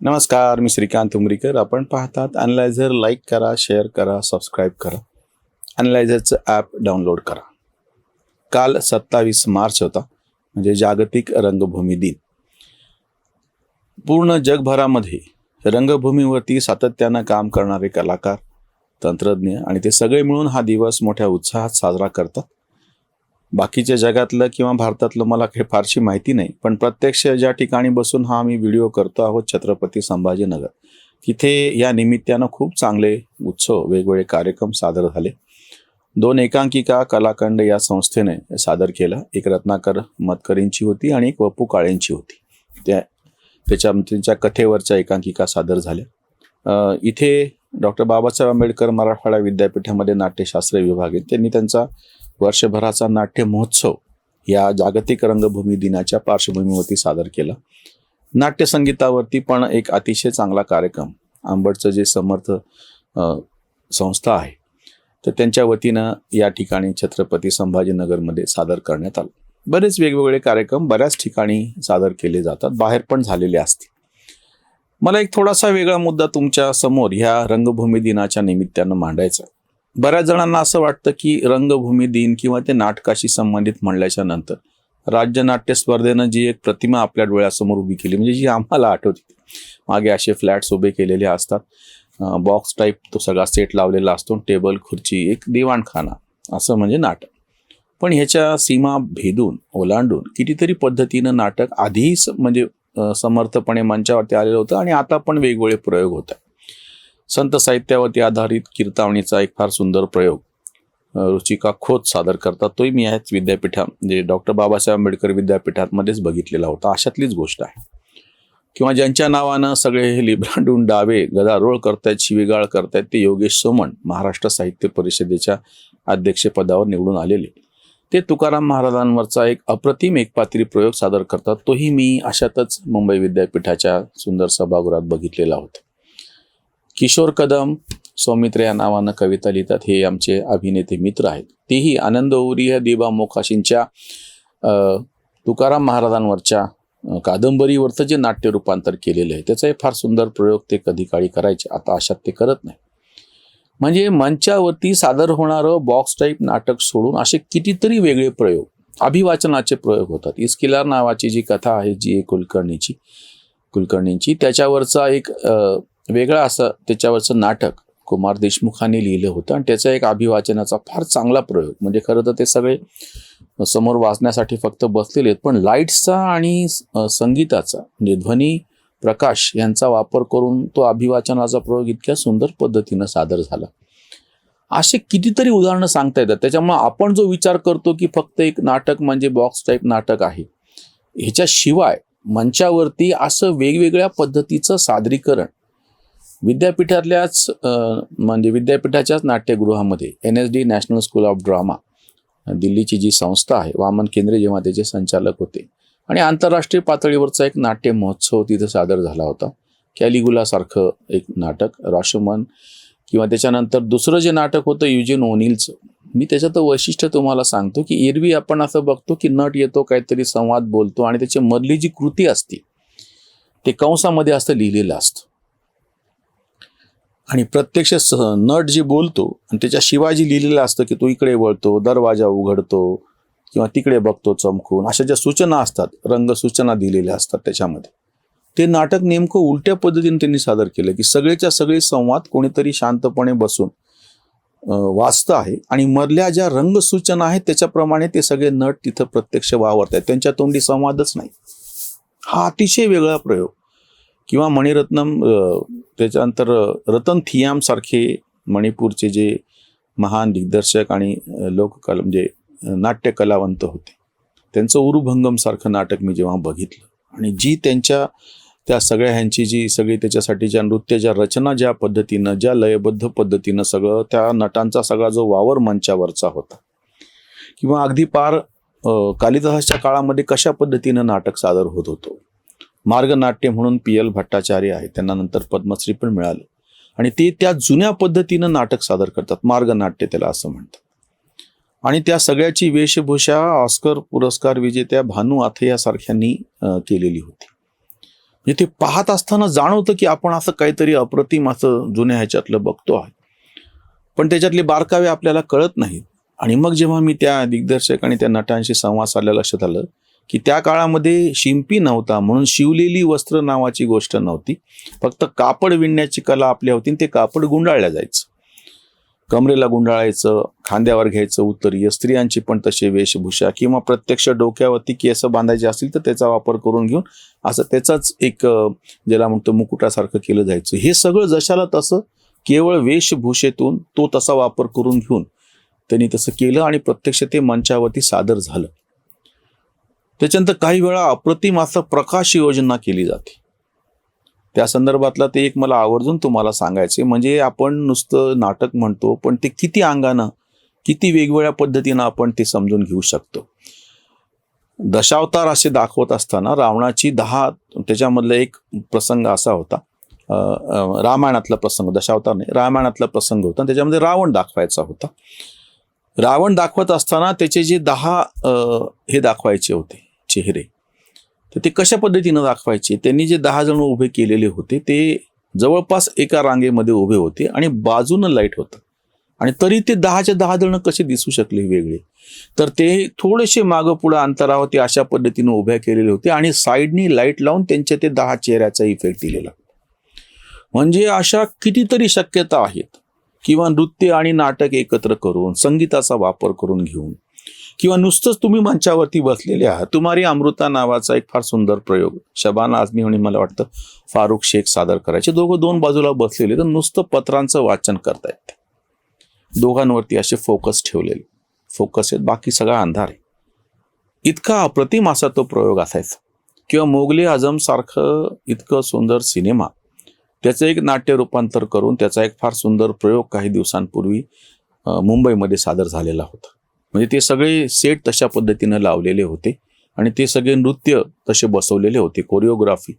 नमस्कार, मी श्रीकांत उमरीकर. आपण पाहतात अनलायझर. लाईक करा, शेअर करा, सबस्क्राईब करा. अनलायझरचं ॲप डाउनलोड करा. काल 27 मार्च होता, म्हणजे जागतिक रंगभूमी दिन. पूर्ण जगभरामध्ये रंगभूमीवरती सातत्यानं काम करणारे कलाकार, तंत्रज्ञ आणि ते सगळे मिळून हा दिवस मोठ्या उत्साहात साजरा करतात. बाकीच्या जगातलं किंवा भारतातलं मला काही फारशी माहिती नाही, पण प्रत्यक्ष ज्या ठिकाणी बसून हा मी व्हिडिओ करतो आहोत, छत्रपती संभाजीनगर, तिथे या निमित्तानं खूप चांगले उत्सव, वेगवेगळे कार्यक्रम सादर झाले. 2 एकांकिका कलाखंड या संस्थेने सादर केला. एक रत्नाकर मतकरींची होती आणि एक वपू काळेंची होती. त्यांच्या कथेवरच्या एकांकिका सादर झाल्या. इथे डॉक्टर बाबासाहेब आंबेडकर मराठवाडा विद्यापीठामध्ये नाट्यशास्त्र विभाग आहे. त्यांनी त्यांचा वर्षभराचा नाट्य महोत्सव या जागतिक रंगभूमी दिनाच्या पार्श्वभूमीवरती सादर केला. नाट्यसंगीतावरती पण एक अतिशय चांगला कार्यक्रम अंबडचं जे समर्थ संस्था आहे, तर त्यांच्या वतीनं या ठिकाणी छत्रपती संभाजीनगरमध्ये सादर करण्यात आलं. बरेच वेगवेगळे कार्यक्रम बऱ्याच ठिकाणी सादर केले जातात, बाहेर पण झालेले असतील. मला एक थोडासा वेगळा मुद्दा तुमच्या समोर ह्या रंगभूमी दिनाच्या निमित्तानं मांडायचा. बऱ्याच जणांना असं वाटतं की रंगभूमी दिन किंवा ते नाटकाशी संबंधित म्हणल्याच्या नंतर राज्य नाट्य स्पर्धेनं जी एक प्रतिमा आपल्या डोळ्यासमोर उभी केली, म्हणजे जी आम्हाला आठवते, मागे असे फ्लॅट्स उभे केलेले असतात, बॉक्स टाईप तो सगळा सेट लावलेला असतो, टेबल खुर्ची, एक दिवाणखाना, असं म्हणजे नाटक. पण ह्याच्या सीमा भेदून ओलांडून कितीतरी पद्धतीनं नाटक आधीही म्हणजे समर्थपणे मंचावरती आलेलं होतं आणि आता पण वेगवेगळे प्रयोग होत आहेत. संत साहित्यावरती आधारित कीर्तवणीचा एक फार सुंदर प्रयोग रुचिका खोत सादर करतात. तोही मी ह्याच विद्यापीठा म्हणजे डॉक्टर बाबासाहेब आंबेडकर विद्यापीठामध्येच बघितलेला होता. अशातलीच गोष्ट आहे. किंवा ज्यांच्या नावानं सगळे हे लिब्रांडून डावे गदारोळ करतायत, शिवीगाळ करतायत, ते योगेश सोमण महाराष्ट्र साहित्य परिषदेच्या अध्यक्षपदावर निवडून आलेले, ते तुकाराम महाराजांवरचा एक अप्रतिम एकपात्री प्रयोग सादर करतात. तोही मी अशातच मुंबई विद्यापीठाच्या सुंदर सभागृहात बघितलेला होता. किशोर कदम सौमित्र या नावानं कविता लिहितात. हे आमचे अभिनेते मित्र आहेत. तेही आनंद ओरी या देबा मोकाशींच्या तुकाराम महाराजांवरच्या कादंबरीवरचं जे नाट्य रूपांतर केलेलं आहे, त्याचा एक फार सुंदर प्रयोग ते कधी काळी करायचे. आता अशात ते करत नाही. म्हणजे मंचावरती सादर होणारं बॉक्स टाईप नाटक सोडून असे कितीतरी वेगळे प्रयोग, अभिवाचनाचे प्रयोग होतात. इस्किलार नावाची जी कथा आहे, जी कुलकर्णींची, त्याच्यावरचा एक वेगळा असं त्याच्यावरचं नाटक कुमार देशमुखांनी लिहिलं होतं आणि त्याचा एक अभिवाचनाचा फार चांगला प्रयोग. म्हणजे खरं तर ते सगळे समोर वाचण्यासाठी फक्त बसलेले आहेत, पण लाईट्सचा आणि संगीताचा म्हणजे ध्वनी प्रकाश यांचा वापर करून तो अभिवाचनाचा प्रयोग इतक्या सुंदर पद्धतीनं सादर झाला. असे कितीतरी उदाहरणं सांगता येतात. त्याच्यामुळे आपण जो विचार करतो की फक्त एक नाटक म्हणजे बॉक्स टाईप नाटक आहे, ह्याच्याशिवाय मंचावरती असं वेगवेगळ्या पद्धतीचं सादरीकरण विद्यापीठातल्याच म्हणजे विद्यापीठाच्याच नाट्यगृहामध्ये NSD national school of drama दिल्लीची जी संस्था आहे, वामन केंद्रे जेव्हा त्याचे संचालक होते, आणि आंतरराष्ट्रीय पातळीवरचा एक नाट्य महोत्सव तिथं सादर झाला होता. कॅलिगुलासारखं एक नाटक, रॉशमन, किंवा त्याच्यानंतर दुसरं जे नाटक होतं युजीन ओनिलचं. मी त्याच्यात वैशिष्ट्य तुम्हाला सांगतो की एरवी आपण असं बघतो की नट येतो, काहीतरी संवाद बोलतो आणि त्याची मधली जी कृती असते ते कंसामध्ये असं लिहिलेलं असतं, आणि प्रत्यक्ष नट जे बोलतो आणि त्याच्याशिवाय जे लिहिलेलं असतं की तो इकडे वळतो, दरवाजा उघडतो किंवा तिकडे बघतो चमकून, अशा ज्या सूचना असतात, रंग सूचना दिलेल्या असतात त्याच्यामध्ये, ते नाटक नेमकं उलट्या पद्धतीने त्यांनी सादर केलं की सगळेच्या सगळे संवाद कोणीतरी शांतपणे बसून वाचतं आहे आणि मधल्या ज्या रंग सूचना आहेत त्याच्याप्रमाणे ते सगळे नट तिथं प्रत्यक्ष वावरत आहेत, त्यांच्या तोंडी संवादच नाही. हा अतिशय वेगळा प्रयोग. किंवा मणिरत्नम, त्याच्यानंतर रतन थियाम सारखे मणिपूरचे जे महान दिग्दर्शक आणि लोककला म्हणजे नाट्यकलावंत होते, त्यांचं उरुभंगम सारखं नाटक मी जेव्हा बघितलं आणि जी त्यांच्या त्या सगळ्या ह्यांची जी सगळी त्याच्यासाठीच्या नृत्याच्या रचना ज्या पद्धतीनं, ज्या लयबद्ध पद्धतीनं सगळं त्या नटांचा सगळा जो वावर मंचावरचा होता, किंवा अगदी पार कालिदासाच्या काळामध्ये कशा पद्धतीनं नाटक सादर होत होतं. मार्गनाट्य म्हणून PL भट्टाचार्य आहे, त्यांना नंतर पद्मश्री पण मिळालं, आणि ते त्या जुन्या पद्धतीनं नाटक सादर करतात, मार्गनाट्य त्याला असं म्हणतात. आणि त्या सगळ्याची वेशभूषा ऑस्कर पुरस्कार विजेत्या भानू आथे यासारख्यांनी केलेली होती. म्हणजे ते पाहत असताना जाणवतं की आपण असं काहीतरी अप्रतिम असं जुन्या ह्याच्यातलं बघतो आहे, पण त्याच्यातले बारकावे आपल्याला कळत नाहीत. आणि मग जेव्हा मी त्या दिग्दर्शक आणि त्या नटांशी संवाद साधल्या लक्षात आलं की त्या काळामध्ये शिंपी नव्हता म्हणून शिवलेली वस्त्र नावाची गोष्ट नव्हती, फक्त कापड विणण्याची कला आपल्या होती. ते कापड गुंडाळल्या जायचं, कमरेला गुंडाळायचं, खांद्यावर घ्यायचं उत्तरीय. स्त्रियांची पण तशी वेशभूषा किंवा प्रत्यक्ष डोक्यावरती केस बांधायचे असतील तर त्याचा वापर करून घेऊन असं त्याचाच एक ज्याला म्हणतो मुकुटासारखं केलं जायचं. हे सगळं जशाला तसं केवळ वेशभूषेतून तो तसा वापर करून घेऊन त्यांनी तसं केलं आणि प्रत्यक्ष ते मंचावरती सादर झालं. त्याच्यानंतर काही वेळा अप्रतिम असं प्रकाश योजना केली जाते. त्या संदर्भातला ते एक मला आवर्जून तुम्हाला सांगायचे. म्हणजे आपण नुसतं नाटक म्हणतो, पण ते किती अंगानं, किती वेगवेगळ्या पद्धतीनं आपण ते समजून घेऊ शकतो. दशावतार असे दाखवत असताना रावणाची 10 त्याच्यामधला एक प्रसंग असा होता, रामायणातला प्रसंग, दशावतार नाही, रामायणातला प्रसंग होता. त्याच्यामध्ये रावण दाखवायचा होता. रावण दाखवत असताना त्याचे जे 10 हे दाखवायचे होते चेहरे, तर ते कशा पद्धतीनं दाखवायचे, त्यांनी जे 10 जण उभे केलेले होते ते जवळपास एका रांगेमध्ये उभे होते आणि बाजूनं लाईट होतं. आणि तरी ते 10च्या 10 जण कसे दिसू शकले वेगळे, तर ते थोडेसे मागं पुढं अंतरावर ते अशा पद्धतीनं उभ्या केलेले होते आणि साईडनी लाईट लावून त्यांच्या ते 10 चेहऱ्याचा इफेक्ट दिलेला. म्हणजे अशा कितीतरी शक्यता आहेत. किंवा नृत्य आणि नाटक एकत्र करून, संगीताचा वापर करून घेऊन, किंवा नुसतंच तुम्ही मंचावरती बसलेले आहात. तुम्हारी अमृता नावाचा एक फार सुंदर प्रयोग शबाना आझमी आणि मला वाटतं फारुख शेख सादर करायचे. दोघं 2 बाजूला बसलेले, तर नुसतं पत्रांचं वाचन करतायत. दोघांवरती असे फोकस ठेवलेले, फोकस आहेत, बाकी सगळा अंधार आहे. इतका अप्रतिम असा तो प्रयोग असायचा. किंवा मोगले आझम सारखं इतकं सुंदर सिनेमा, त्याचं एक नाट्य रूपांतर करून त्याचा एक फार सुंदर प्रयोग काही दिवसांपूर्वी मुंबईमध्ये सादर झालेला होता. म्हणजे ते सगळे सेट तशा पद्धतीनं लावलेले होते आणि ते सगळे नृत्य तसे बसवलेले होते. कोरिओग्राफी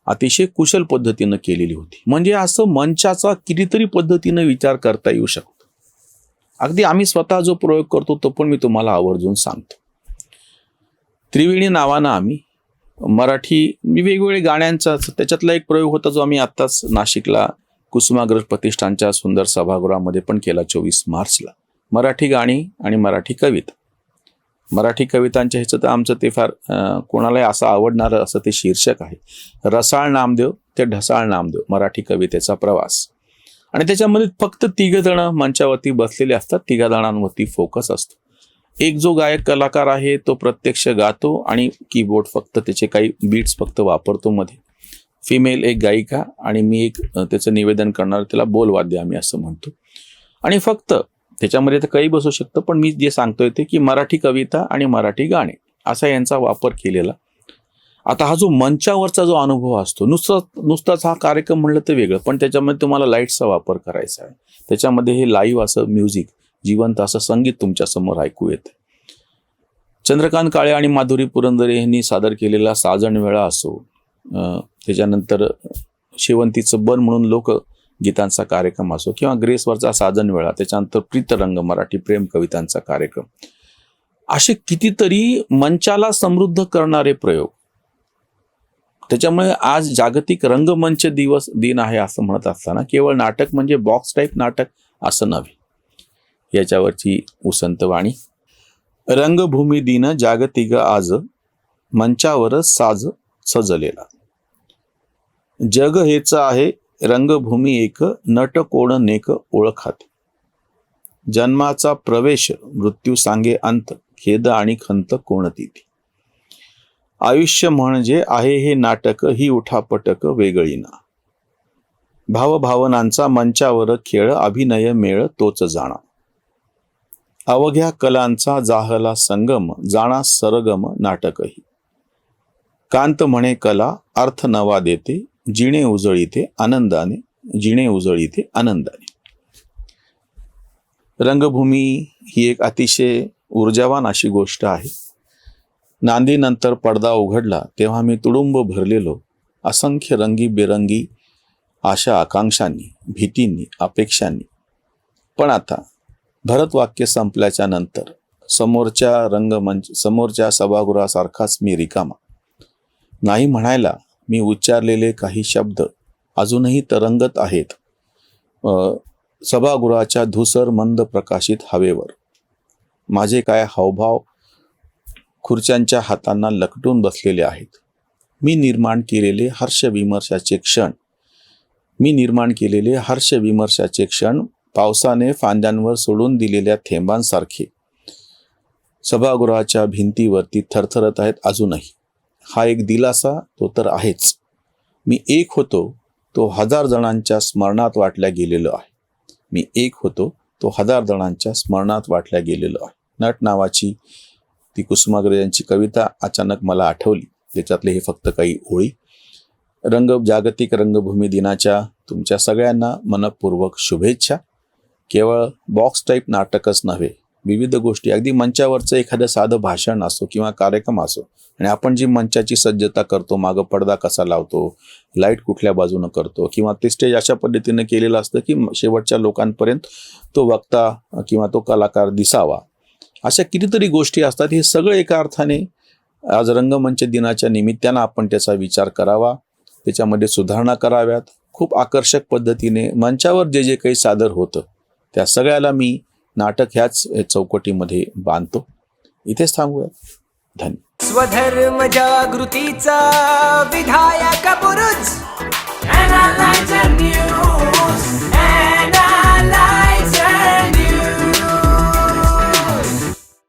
अतिशय कुशल पद्धतीनं केलेली होती. म्हणजे असं मंचाचा कितीतरी पद्धतीनं विचार करता येऊ शकतो. अगदी आम्ही स्वतः जो प्रयोग करतो तो पण मी तुम्हाला आवर्जून सांगतो. त्रिवेणी नावानं आम्ही मराठी वेगवेगळे गाण्यांचा त्याच्यातला एक प्रयोग होता जो आम्ही आत्ताच नाशिकला कुसुमाग्रज प्रतिष्ठानच्या सुंदर सभागृहामध्ये पण केला 24 मार्चला. मराठी गाणी आणि मराठी कविता. मराठी कवितांच्या ह्याचं तर आमचं ते फार कोणालाही असं आवडणारं असं ते शीर्षक आहे, रसाळ नामदेव ते ढसाळ नामदेव, मराठी कवितेचा प्रवास. आणि त्याच्यामध्ये फक्त 3 जण मंचावरती बसलेले असतात, 3 जणांवरती फोकस असतो. एक जो गायक कलाकार आहे तो प्रत्यक्ष गातो आणि कीबोर्ड फक्त त्याचे काही बीट्स फक्त वापरतो मध्ये. फिमेल एक गायिका आणि मी एक त्याचं निवेदन करणार, त्याला बोलवाद्य आम्ही असं म्हणतो. आणि फक्त त्याच्यामध्ये तर काही बसू शकतं, पण मी जे सांगतोय ते की मराठी कविता आणि मराठी गाणे असा यांचा वापर केलेला. आता हा जो मंचावरचा जो अनुभव असतो, नुसताच हा कार्यक्रम म्हणलं तर वेगळं, पण त्याच्यामध्ये तुम्हाला लाईट्सचा वापर करायचा आहे. त्याच्यामध्ये हे लाईव्ह असं म्युझिक, जिवंत असं संगीत तुमच्या समोर ऐकू येतं. चंद्रकांत काळे आणि माधुरी पुरंदरे यांनी सादर केलेला साजण वेळा असो, त्याच्यानंतर शेवंतीचं बन म्हणून लोकगीतांचा कार्यक्रम असो, किंवा ग्रेसवरचा साजण वेळा, त्याच्यानंतर प्रीतरंग मराठी प्रेम कवितांचा कार्यक्रम, असे कितीतरी मंचाला समृद्ध करणारे प्रयोग. त्याच्यामुळे आज जागतिक रंगमंच दिन आहे असं म्हणत असताना केवळ नाटक म्हणजे बॉक्स टाईप नाटक असं नव्हे. याच्यावरची उसंत वाणी. रंगभूमी दिन जागतिक आज, मंचावर साज सजलेला. जग हेच आहे रंगभूमी एक, नट कोण नेक ओळखात. जन्माचा प्रवेश मृत्यू सांगे अंत, खेद आणि खंत कोणती ती. आयुष्य म्हणजे आहे हे नाटक, ही उठापटक वेगळी ना. भावभावनांचा मंचावर खेळ, अभिनय मेळ तोच जाणा. अवघ्या कलांचा जाहला संगम, जाणा सरगम नाटकही. कांत म्हणे कला अर्थ नवा देते, जिणे उजळीते आनंदाने, जिणे उजळीते आनंदाने. रंगभूमी ही एक अतिशय ऊर्जावान अशी गोष्ट आहे. नांदीनंतर पडदा उघडला तेव्हा मी तुडुंब भरलेलो असंख्य रंगीबेरंगी आशा आकांक्षांनी, भीतींनी, अपेक्षांनी. पण आता भरतवाक्य संपल्याच्या नंतर समोरच्या सभागृहासारखाच मी रिकामा. नाही म्हणायला मी उच्चारलेले काही शब्द अजूनही तरंगत आहेत सभागृहाच्या धूसर मंद प्रकाशित हवेवर. माझे काय हावभाव खुर्च्यांच्या हातांना लकटून बसलेले आहेत. मी निर्माण केलेले हर्षविमर्शाचे क्षण पावसाने फांद्यांवर सोडून दिलेल्या थेंबांसारखे सभागृहाच्या भिंतीवरती थरथरत आहेत अजूनही. हा एक दिलासा तो तर आहेच. मी एक होतो तो 1000 जणांच्या स्मरणात वाटल्या गेलेलो आहे. नट नावाची ती कुसुमाग्रजांची कविता अचानक मला आठवली. त्याच्यातले हे फक्त काही ओळी. जागतिक रंगभूमी दिनाच्या तुमच्या सगळ्यांना मनपूर्वक शुभेच्छा. केवळ बॉक्स टाईप नाटकच नव्हे, विविध गोष्टी, अगदी मंचावरचं एखादं साधं भाषण असो किंवा कार्यक्रम असो, आणि आपण जी मंचाची सज्जता करतो, मागं पडदा कसा लावतो, लाईट कुठल्या बाजूनं करतो, किंवा ते स्टेज अशा पद्धतीनं केलेलं असतं की शेवटच्या लोकांपर्यंत तो वक्ता किंवा तो कलाकार दिसावा. अशा कितीतरी गोष्टी असतात. हे सगळं एका अर्थाने आज रंगमंच दिनाच्या निमित्तानं आपण त्याचा विचार करावा, त्याच्यामध्ये सुधारणा कराव्यात. खूप आकर्षक पद्धतीने मंचावर जे काही सादर होतं त्या सगळ्याला मी नाटक ह्याच चौकटीमध्ये बांधतो. इथेच थांबूया. धन्यवाद. स्वधर्म जागृतीचा विधायक बुरुज. Analyzer News.